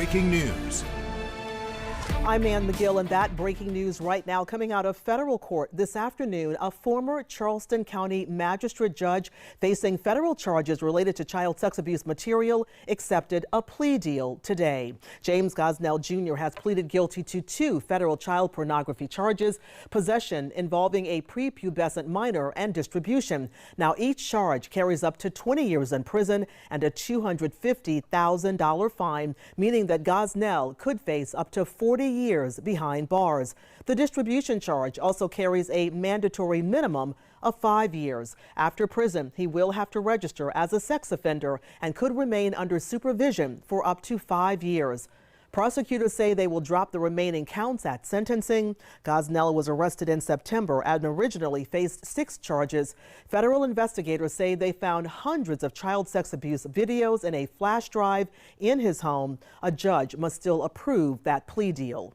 Breaking news. I'm Ann McGill, and that breaking news right now coming out of federal court this afternoon. A former Charleston County magistrate judge facing federal charges related to child sex abuse material accepted a plea deal today. James Gosnell Jr. has pleaded guilty to 2 federal child pornography charges, possession involving a prepubescent minor and distribution. Now each charge carries up to 20 years in prison and a $250,000 fine, meaning that Gosnell could face up to 40 years behind bars. The distribution charge also carries a mandatory minimum of 5 years. After prison, he will have to register as a sex offender and could remain under supervision for up to 5 years. Prosecutors say they will drop the remaining counts at sentencing. Gosnell was arrested in September and originally faced 6 charges. Federal investigators say they found hundreds of child sex abuse videos in a flash drive in his home. A judge must still approve that plea deal.